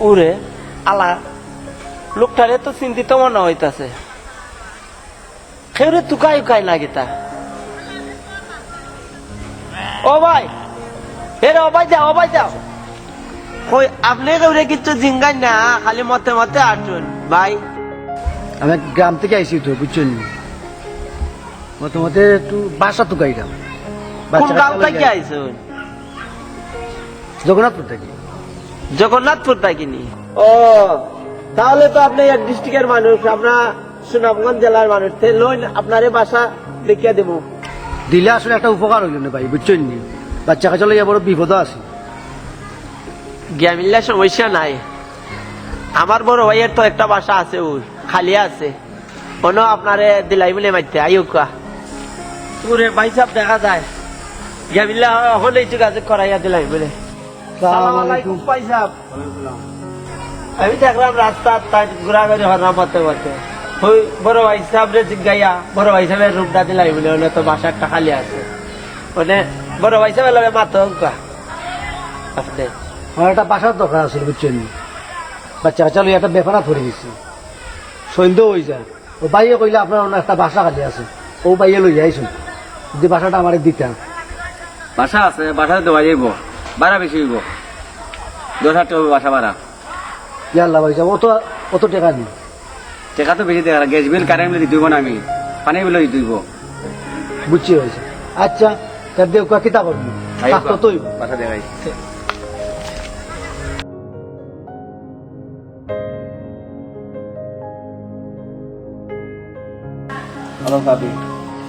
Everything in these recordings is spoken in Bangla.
উরে আলা লোকটারে তো চিন্তিত মনে হইতাছে খেউরে তুকাই উকাই না গীতা ও ভাই এর অবাই যাও কই আপনি কেউরে কিছু জিঙ্গাই না খালি মতে মতে আসুন ভাই আমি গ্রাম থেকে আইসি তো বুঝছেন মতে একটু বাসা তো গাইলাম কোন গাঁও থেকে আইসুন জগন্নাথপুর থেকে নি ও তাহলে তো আপনি এক ডিস্ট্রিক্টের মানুষ আমরা সুনামগঞ্জ জেলার মানুষ লইন আপনারে বাসা দেখিয়া দেব দিলে আসলে একটা উপকার হইল না ভাই বুঝছেন নি বাচ্চা কাছে লইয়া বড় বিপদ আছে গিয়া সমস্যা নাই আমার বড় ভাইয়ের তো একটা বাসা আছে ওই খালি আছে কোনো আপনারে দিলাই বলে মাইতে আইকা পুরে ভাই সাহেব দেখা যায় গিয়া মিল্লা হলে একটু কাজ করাইয়া দিলাই বলে আমি দেখলাম রাস্তা ঘোরাঘুরি হরলাম পথে পথে ওই বড় ভাই সাহেব জিজ্ঞাইয়া বড় ভাই সাহেবের রূপটা দিলাই বলে ওনে তো বাসা একটা খালি আছে ওনে বড় ভাই সাহেবের লগে মাতো আপনি আমার একটা বাসার দরকার আছে বুঝছেন বাচ্চা কাচ্চা লইয়া একটা বেপারা ধরে গেছি সন্ধ্যা হয়ে যায় ও বাইয়ে কইলে আপনার একটা বাসা খালি আছে ও বাইয়ে লই যাইছুন যদি বাসাটা আমার দিতাম বাসা আছে বাসা দেওয়া যাইব ভাড়া বেশি হইব 10,000 টাকা বাসা ভাড়া ইয়াল্লা ভাই যাব অত টাকা নেই টাকা তো বেশি দেখা গ্যাস বিল কারেন্ট বিল দিতে হইব না আমি পানি বিল দিতে হইব বুঝছি হয়েছে আচ্ছা তার দেব কিতা করবি তোই বাসা দেখাই হ্যালো ভাবি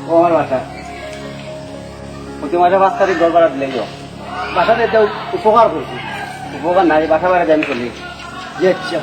ও আমার বাসা প্রতি মাসে 5 তারিখ ঘর ভাড়া দিলে বাসা দিতে উপকার করছি উপকার নাই বাসা ভাড়া আমি চলি আচ্ছা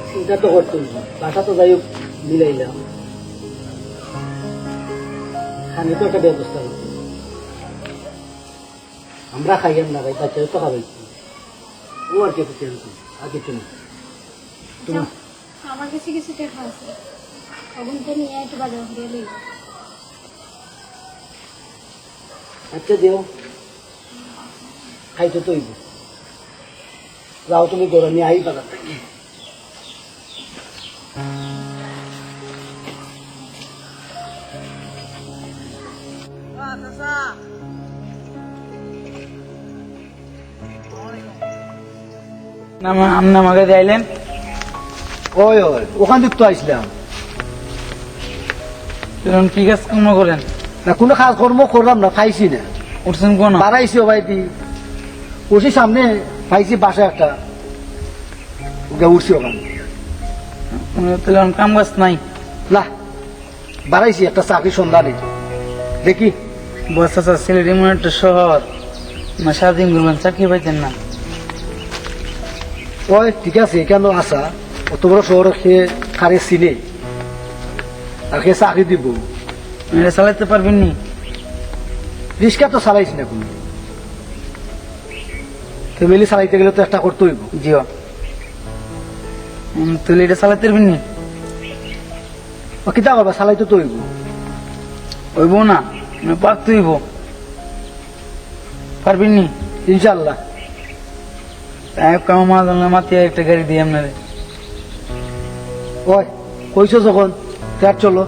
চিন্তা তো করতেন বাসা তো যাই হোক মিলাইলাম খানি তো একটা ব্যবস্থা করতে আমরা খাইয়াম না ভাই বাচ্চারা তো খাবাই ও আর কিছু টেনশন আর কিছু না আমার কাছে কিছু টাকা আছে এখন তো নিয়ে একটু বাজার করে লই আচ্ছা দেও খাইতে তো হইব যাও তুমি গরম নিয়ে আই বাজার থেকে আপনি আমাকে যাইলেন ওই ওখান থেকে তো আসলাম কি কাজ কর্ম করেন না কোনো কাজ কর্ম করলাম না খাইছি না উঠছেন কোন বাড়াইছি ও ভাইটি উঠছি সামনে পাইছি বাসা একটা ওকে উঠছি ওখানে কাম কাজ নাই না বাড়াইছি একটা চাকরি সন্ধানে দেখি বস্তা সিলেট এমন একটা শহর না সারাদিন ঘুরবেন চাকরি পাইতেন না ওই ঠিক আছে কেন আসা অত বড় শহর খেয়ে খারে চিনে আর খেয়ে চাকরি দিব এটা চালাইতে পারবেন নি রিক্সা তো চালাইছি না কোনো ফ্যামিলি চালাইতে গেলে তো একটা করতে হইব জিও তুই এটা চালাইতে পারবেন নি কিতা করবা চালাইতে তো হইব হইব না পারতে হইব পারবেন নি ইনশাল্লাহ মাতিয়ে একটা গাড়ি দিই আপনারে ওই কইছো যখন তার চলো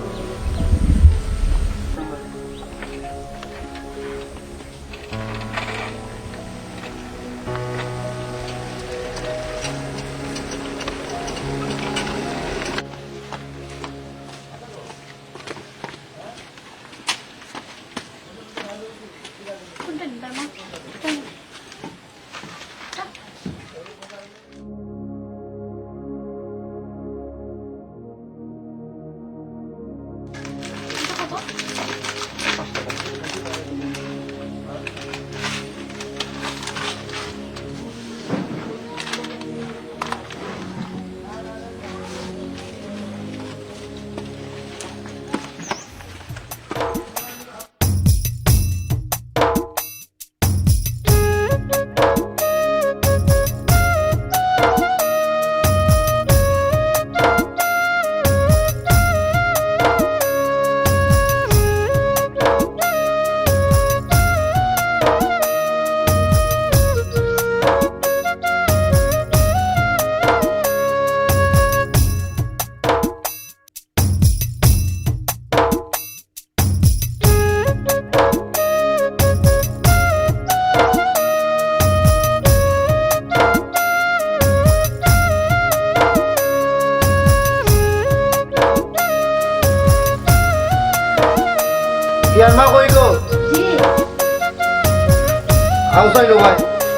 আউসাই লো ভাই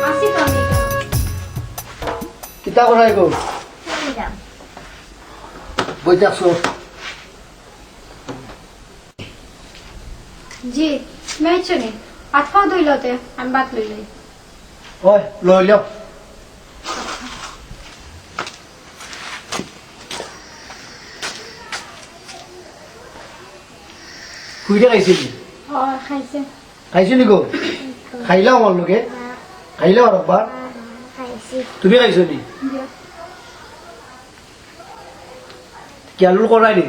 আসি তো আমি কিতা করাই গো যাম বইতে আসো জি মেচনি আতফা দইলতে আমি বাত লইলাই ওই লই লিও কুইটা খাইছিলি ও খাইছে খাইছিলি গো খাইলাও আমার লোকে খাইলাও আর একবার খাইছি তুমি খাইছো নি কেলুর করাই নি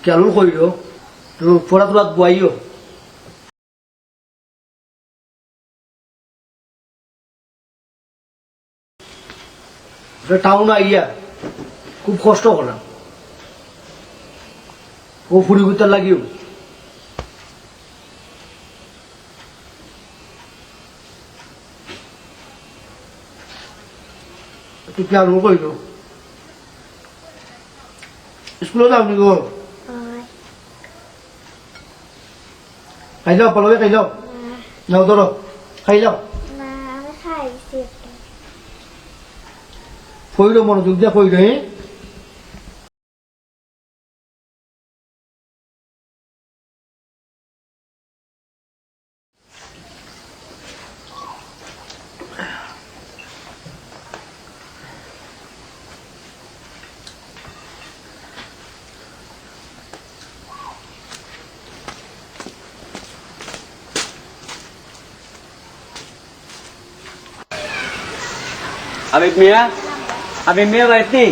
কেলুর কইল তো পড়া তোলা বুয়াইও টাউন আইয়া খুব কষ্ট করা ও ফুড়ি গুতার লাগিও একটু কেলুর কইল স্কুলে যাওনি গো খাইলাও পলবে খাইলাও নাও ধরো খাইলাও ফইল মনোযোগ দিয়া ফইল হে আবিদ মিয়া বাড়িতে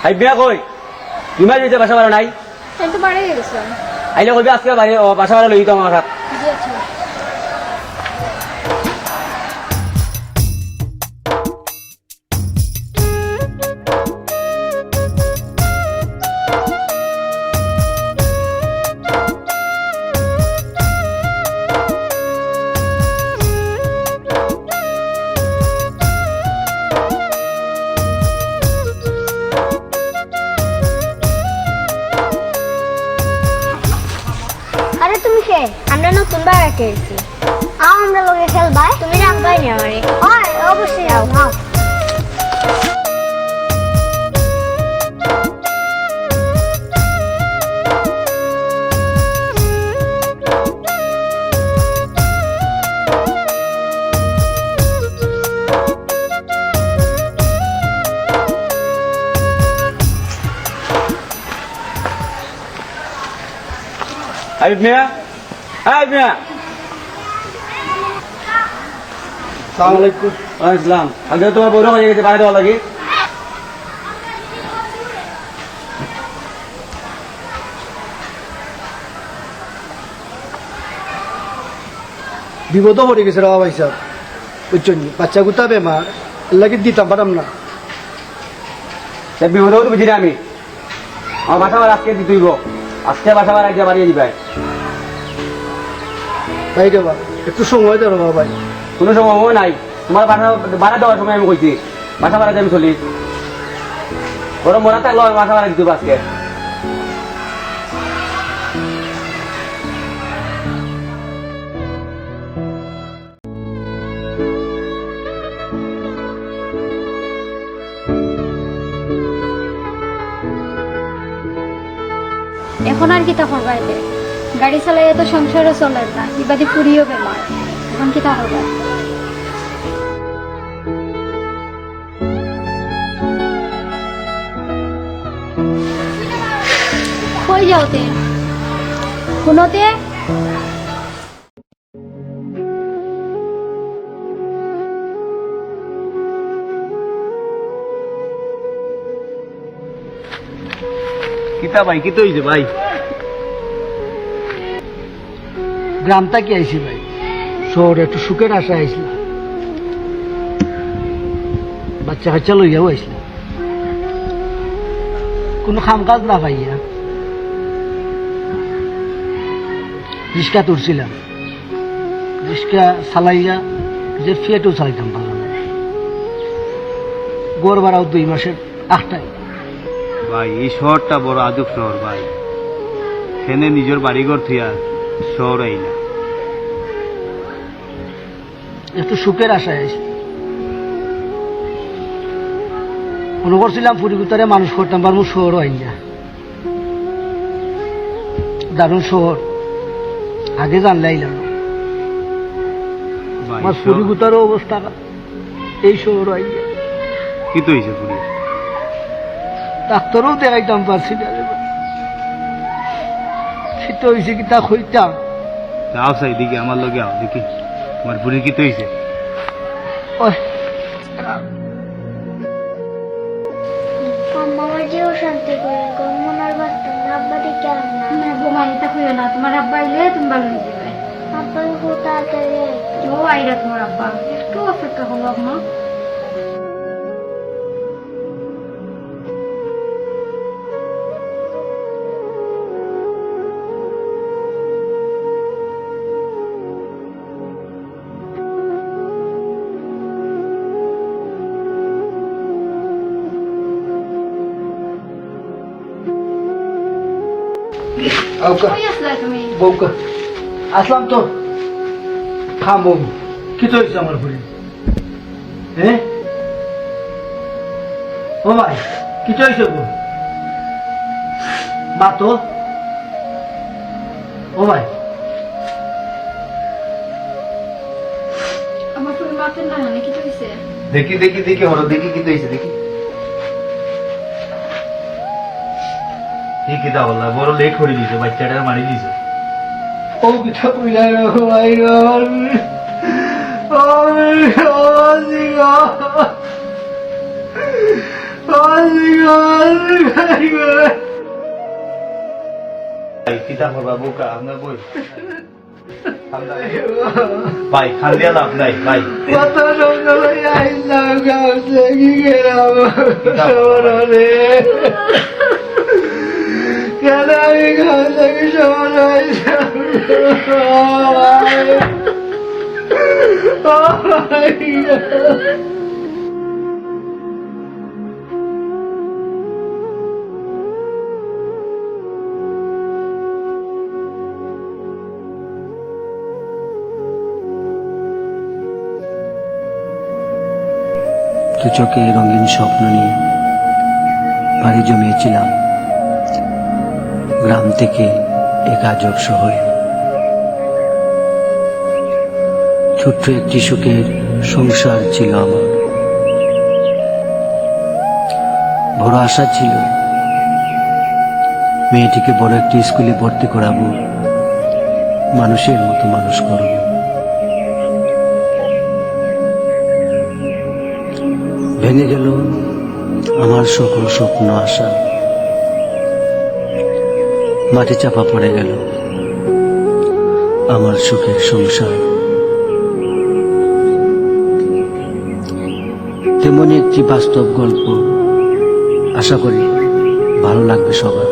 আই বিয়া কই ইমার যেতে বাসা বাড়া নাই একটু বাড়ি গেছিলাম আইলে কইবে আজকে বাড়ি বাসা বাড়া লই তো আমার হাত জি আচ্ছা আরে তুমি কে আমরা নতুন বাড়াতে এসেছি আমরা লোকে খেলবাই তুমি রাখবাই নি আমারে হয় অবশ্যই যাও নাও আবিদ মিয়া সালাম আলাইকুম ইসলাম আগে তোমার বড় হয়ে গেছে বাইরে দেওয়া লাগে বিপদ পড়ে গেছে রাবা ভাই সাহেব বুঝছেন বাচ্চা গুতা বেমার লাগে দিতাম পারাম না বিপদ তো বুঝি না আমি আমার বাসা বাড়া আজকে দিতেইব আজকে বাসা বাড়া একদিন বাড়িয়ে দিবাই ভাই দেবা একটু সময় দেবো বাবা ভাই কোনো সময় নাই তোমার বাসা বাড়া দেওয়ার সময় আমি কইছি বাসা বাড়াতে আমি চলি বড় মনে থাকলো আমি বাসা বাড়া দিতে আজকে এখন আর কি তখন বাড়িতে গাড়ি চালাইয়া তো সংসারে চলে না ইবাদি পুরিও বেমার এখন কি তা হবে কই যাওতে শুনোতে কিতা ভাই কি তো হইছে ভাই গ্রামটা কি আইসি ভাই শহরে একটু সুখের আশা আইসলাম বাচ্চা কাচ্চা লইয়াও আইসলাম কোনো খাম কাজ না পাইয়া রিক্সা তুলছিলাম রিক্সা চালাইয়া যে ফিয়েটও চালাইতাম পারলাম না গড় ভাড়াও 2 মাসের 8টায় ভাই এই শহরটা বড় আজব শহর ভাই, এখানে নিজের বাড়িঘর থিয়া শহর আই না। একটু সুখের আশায় আছি। মনে করছিলাম পুরীগুতারে মানুষ করতাম পারবো, শহর হয় না। দারুণ শহর, আগে জানলে আইলাম না। ভাই আমার পুরীগুতারও অবস্থা এই শহর হয় না। কি তো হয়েছে পুরী? ডাক্তারও দেখাইতাম পারছি না রে ভাই। শীত হয়েছে কি তা হইতাম। যাও সাই দিকে আমার লগে আও দেখি তোমার পুরী কি তো হয়েছে। ওই আমার যে শান্তি করে মনের বাস্তব না আব্বা দেখে আর না না বোমা এটা কইও না, তোমার আব্বা আইলে তুমি ভালো হয়ে যাবে। আব্বা খুব তাড়াতাড়ি ও আইরা তোমার আব্বা, একটু অপেক্ষা করো আম্মা। কই আসলা তুমি? বউকা আসলাম তো। খাম বউ, কি তো হয়েছে আমার ঘুরে? হ্যাঁ ও ভাই, কি তো হয়েছে গো? মা তো ও ভাই, আমার ফুল মাপেন না মানে কি হইছে? দেখি দেখি দেখি হলো দেখি কি তো হয়েছে দেখি। কি দা বললা বড় লেট করে দিয়েছে, বাচ্চাটা মারি দিয়েছে। ও পিঠা পুইলা ভাই কিতা করবা বোকা আমরা বই ভাই খান দিয়া লাভ নাই ভাই। কত সকালে আইলাম গাছে কি গেলাম শহরে, কেন আমি গাছ থেকে শহর আইলাম। দু চোখে রঙিন স্বপ্ন নিয়ে বাড়ি জমিয়েছিলাম গ্রাম থেকে এক আজব শহরে। ছোট্ট একটি সুখের সংসার ছিল আমার, বড় আশা ছিল মেয়েটিকে বড় একটি স্কুলে ভর্তি করাবো, মানুষের মতো মানুষ করব। ভেঙে গেল আমার সকল স্বপ্ন আশা, মাটি চাপা পড়ে গেল আমার সুখের সংসার। তেমনই একটি বাস্তব গল্প, আশা করি ভালো লাগবে সবার।